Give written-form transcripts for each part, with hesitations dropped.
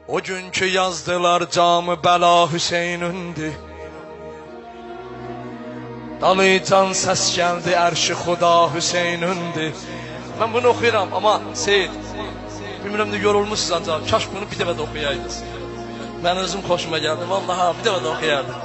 O günkü yazdılar camı bəla Hüseynündür. Dalıcan səs gəldi ərşi xuda Hüseynündür. Mən bunu oxuyuram ama Seyid, bilmirəm də yorulmuşsunuz ancaq, kaş bunu bir dəfə də oxuyaydınız. Mən özüm xoşuma gəldi, vallaha bir dəfə də oxuyardım.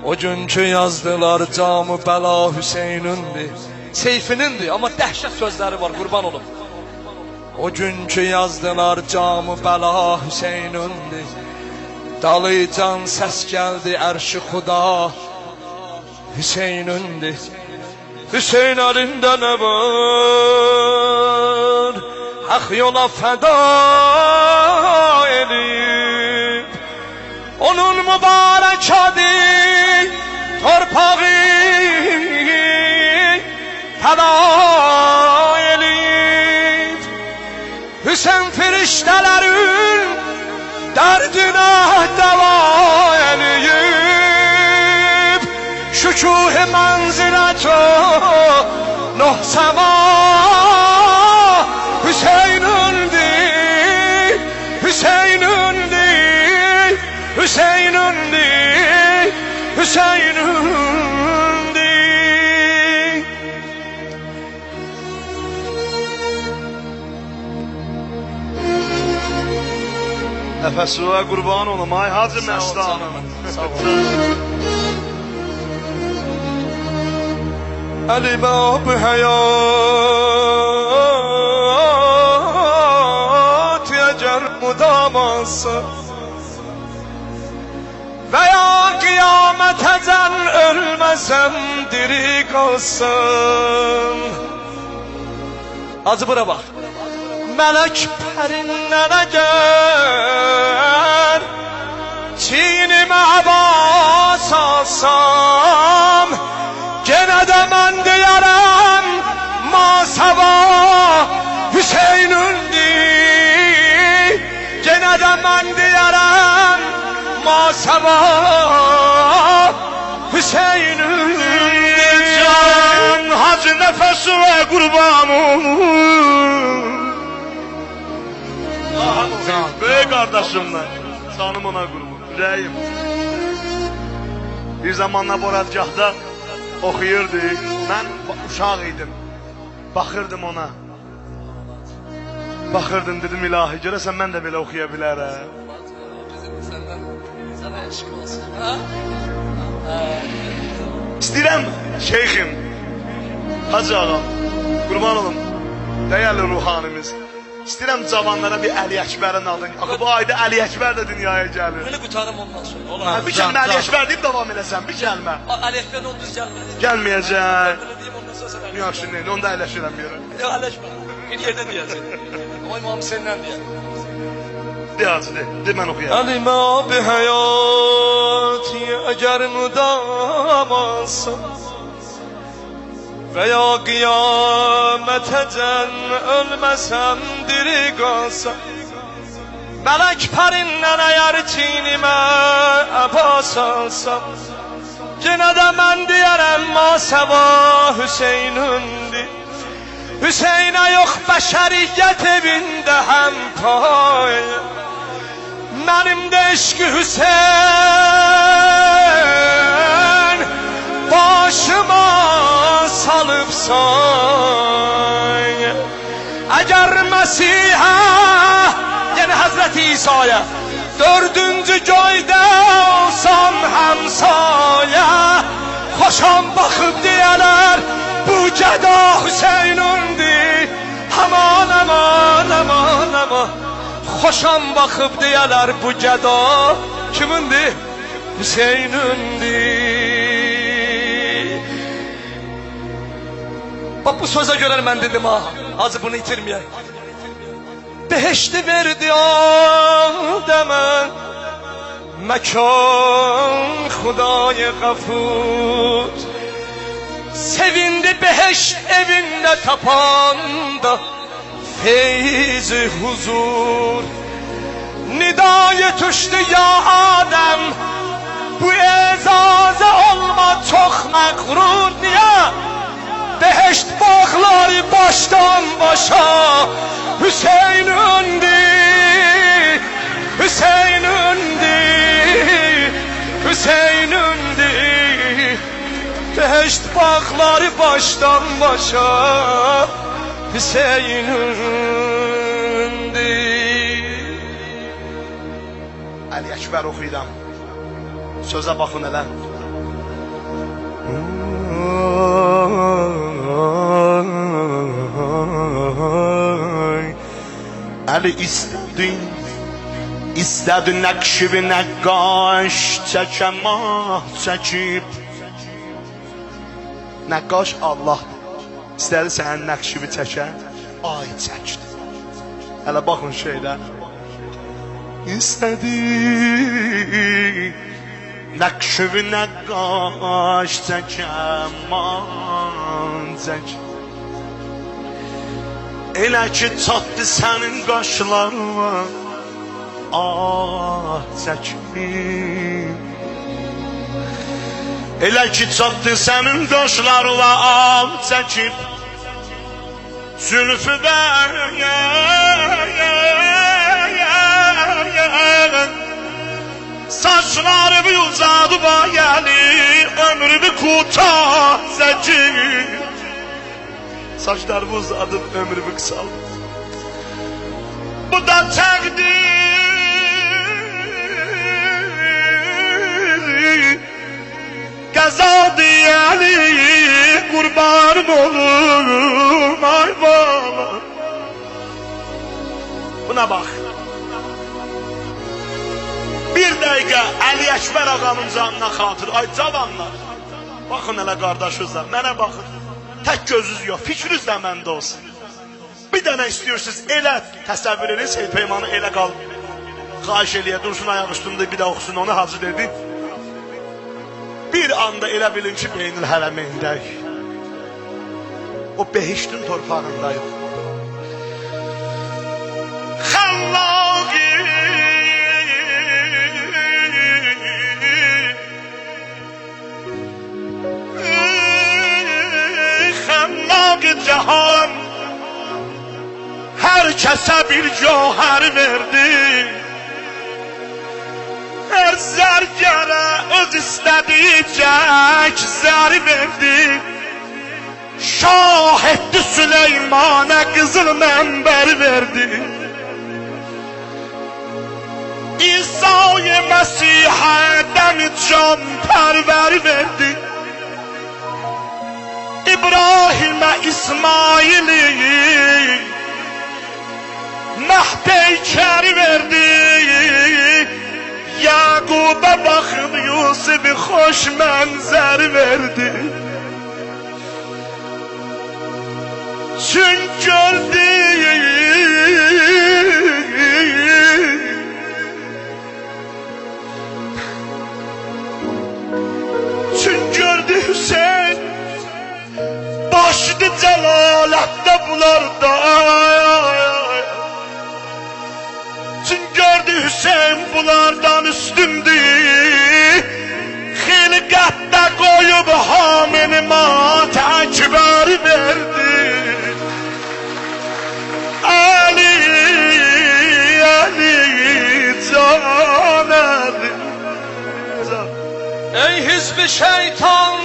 O günkü yazdılar camı bəla Hüseynündür. Seyfinindir ama dəhşət sözləri var, qurban olum. O günkü yazdılar camı bəla Hüseynündür. Dalıcan səs gəldi ərşi xuda Hüseynündür. Hüseyn əlində nə var? Haq yola fəda edib. Onun mübarək adı torpağı fəda edib. Hüseyn firiştələrin dərdinə dəva edib. Şükuh manzilet o noh sema Hüseynündür, Hüseynündür, Hüseynündür, Hüseynündür. Nəfəsuğa qurban olum ay Hacı Məstanım. Sağ ol. الباب hayat eğer mudam olsa veya kıyamet ecel ölmesem diri kalsam. Acı bura bak. Melek perinden eğer çiğnime abbas alsam gene de ben diyarım masava Hüseynündür. Gene de ben diyarım masava Hüseynündür. Can Hacı nəfəsuğa qurban olum. Böyük kardeşimler, canım ona qurban, ürəyim. Bir zamanlar Boradgahda oxuyurdu. Mən uşaq idim. Baxırdım ona. Baxırdım, dedim ilahi, görəsən mən də belə oxuya bilərəm. Sana eşk olsun. Ha? İstəyirəm şeyxim, Hacı ağam, qurban olum, dəyərli ruhanimiz. İstəyirəm cavanlara bir Əli Əkbərin adını. Axı bu ayda Əli Əkbər də dünyaya gəlir. Böyle qutarım ondan sonra. Olur. Bir kəlmə Əli Əkbər deyib davam eləsən, bir kəlmə. Ali Ekber'in onu düz gelmedi. Gəlməyəcək. Böyle diyeyim ondan sonra sen. Yaxşı, neydi, onu da əyləşirəm bir yere. Yok əlləşmə. Bir yerden diyeceksin. Ama imam senden diye. De Hacı, de mən oxuyam. الباب hayat eğer mudam olsa veya kıyamet ecel ölmesem diri kalsam. Melek perinden eğer çiğnime abbas alsam yine de ben diyerem masava Hüseynündür. Hüseyin'e yok beşeriyet evinde hem pay. Benim de eşki Hüseyin başıma salıpsan. Eğer Mesih'e yani Hazreti İsa'ya dördüncü göyde olsam hemsaya hoşam bakıp diyeler bu ceda Hüseynündür. Aman aman aman aman hoşam bakıp diyeler bu ceda kimindir? Hüseynündür. Bak bu söze göre ben dedim ha. Azı bunu itirmeyeyim. Beheşti verdi Adem'e mekan Hudaya gafur. Sevindi beheşt evinde tapanda feyzi huzur. Nidaya düştü ya Adem bu ezaze olma çok mağrur niye? Beheşt bağları baştan başa Hüseynündür, bağları başdan başa Hüseyin'indir. Ali Ekber oxuyuram. Sözə baxın elə. Ali istədi nəqşibi nəqqaş çəkəm çəkib. Nəqqaş Allah istədi sənin nəqşibi çəkə, ay çəkdi. Hələ baxın şeydə. İstədi nəqşibi nəqqaş çəkəm çəkib. Elə ki çatdı sənin qaşlarına, ah çəkib. Elə ki çatdı sənin qaşlarına, ah çəkib. Zülfü də saçları bir uzadı bayani, ömrü bir kutah çəkib. Saçlarımı uzadım, ömrümü kısaldım. Bu da takdir, qəzadır yani, qurbanım olum, ay bala. Buna bak. Bir dəqiqə Ali Ekber ağamın canına xatır. Ay cavanlar, baxın elə qardaşınıza, mənə baxın. Tək gözünüz yox, fikriniz də məndə olsun. Bir dənə istiyorsunuz, elə təsəvvür edin, Seyid Peymanı elə qal. Xahiş eləyə, dursun ayaq üstündə, bir də oxusun, onu hacı dedi. Bir anda elə bilin ki, Beynül Hərəmeyndəyik. O behiştin torpağındayıq. Xəllaqi Cihan her kese bir cevher verdi, her zergere öz istediği zər verdi. Şah etti Süleyman'a kızıl menber verdi. İsa'yı Mesih'e demi can perver verdi. İbrahim'e İsmail'i mehdeyker verdi. Yakub'a bakın Yusuf'u hoş menzer verdi. Çünkü öldü Hüseyin başdı celalette bularda. Çün gördü Hüseyin bulardan üstündü. Xilqətdə koyup hamini mat ekber verdi. Ali, Ali, can Ali. Ey hizbi şeytan,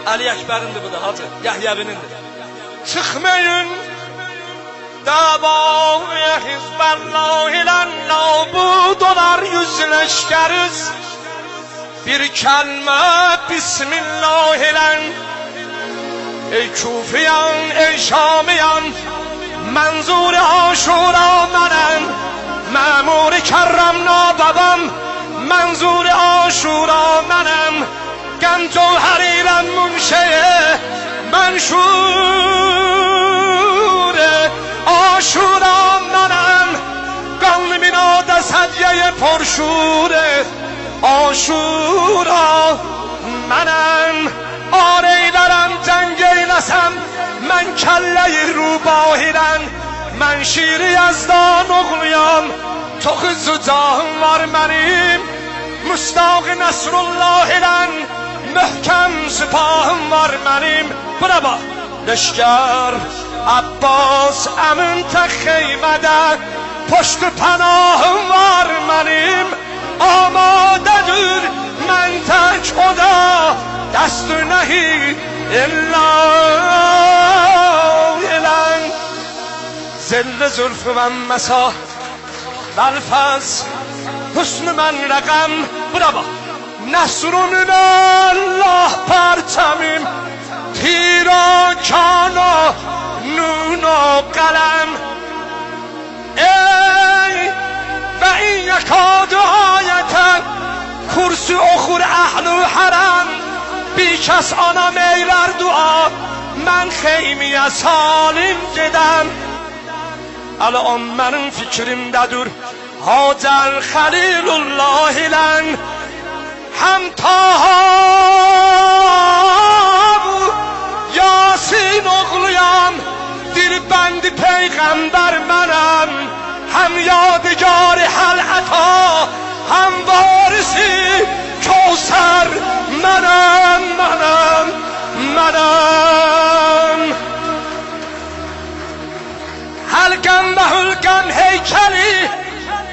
Ali Ekber'indir bu da hacı, Yahyə'nindir. Çıkmayın davaya Hizbəllah ilə nabud olar yüzleşkeriz. Bir kelime Bismillah ilə. Ey Kufiyan, ey Şamiyan, Mənzur Aşura mənəm, Məmur Kərrəmna babam, Mənzur Aşura mənəm. Qəm cövhəri ilə münşəyə mənşur Aşura mənəm. Qanlı binada sədyəyə porşur Aşura mənəm. Areylərəm cəng eyləsəm mən kəlləyi rubahirən. Mən şiri yazdan oğluyam, çox zücahım var mənim. Müstaq-ı Nəsrullah ilən möhkəm süpahım var mənim. Buna bax, leşkər Abbas əmin tək xeymədə poştu pənahım var mənim. Amadədir mən tək oda dəstü nəhi الا الان زل زلف من مسا بالفز حسن من رقم برابا نصر من الله پرچمیم تیراکان و نون و قلم ای و این یکاد آیتن کرسی اخور اهل و حرم بی کس آنا میلر دعا من خیمی از حالیم دیدم الان منم فکریم ددور هاجر خلیل الله لن همتا یاسین اغلیم دل بند پیغمبر منم هم یادگار حلعتا هم وارثی کوثر منم حلقم به حلقم هیکلی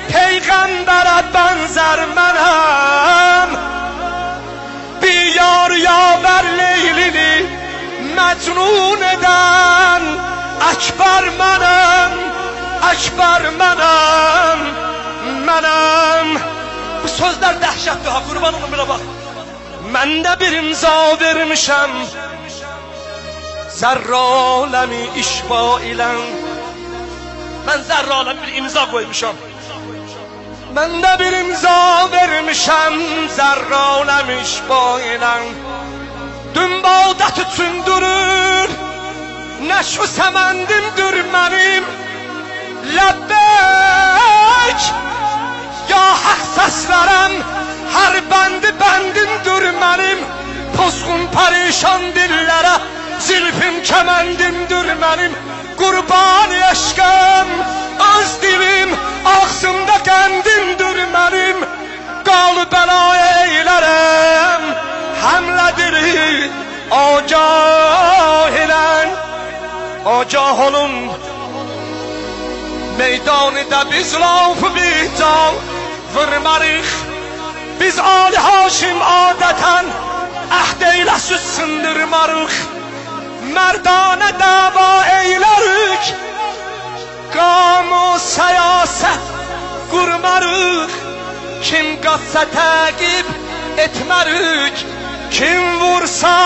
پیغمبرت بنظر منم بیار یاور لیلی مجنون دن اکبر منم bu sözler dəhşətli ha qurban olum belə bax mən də bir imza vermişəm zərraləmi işba ilə mən zərraləmi bir imza qoymuşam mən də bir imza vermişəm zərraləmi işba ilə dün bağdat üçün durur nəşv səməndimdir mənim Lebbek ya hak seslerim her bendimdir benim Pozgun perişan dillere zilfim kemendimdir benim Kurban eşkem öz dilim ağzımda kendimdir benim Gal belaya eylerim hemledir acahilen Acah olun Meydanı da biz laf bihcan vurmarıq Biz Ali Haşim adeten ahd eylə süt sındırmarıq Merdane dava eylərik Qamu siyaset qurmarıq Kim qatsa təqib etmərik Kim vursa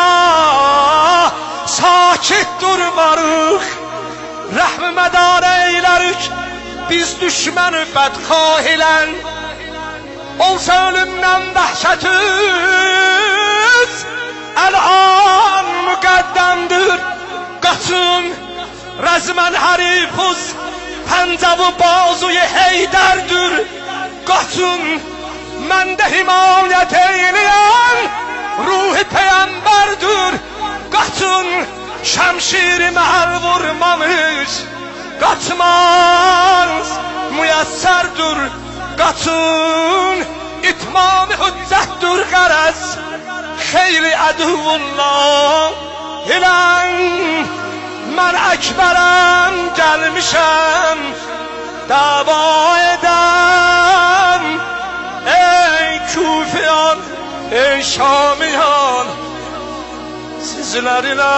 sakit durmarıq Rəhm mədar eylərik Biz düşməni bədxah ilən Olsa ölümdən vəhşətüz Əl-an müqəddəmdir Qaçın Rəzmən hərifuz Pəncəvi bazuy heydərdir Qaçın Məndə himayət eyləyən Ruhi peyəmbərdir Qaçın Şəmşiri məhəl vurmamış Qaçmaz müyəssərdir Qaçın İtmam-ı hüccətdir qərəz Xeyli əduvullah İlən Mən əkbərəm gəlmişəm Dava edən Ey Küfiyan Ey Şamiyan Sizlər ilə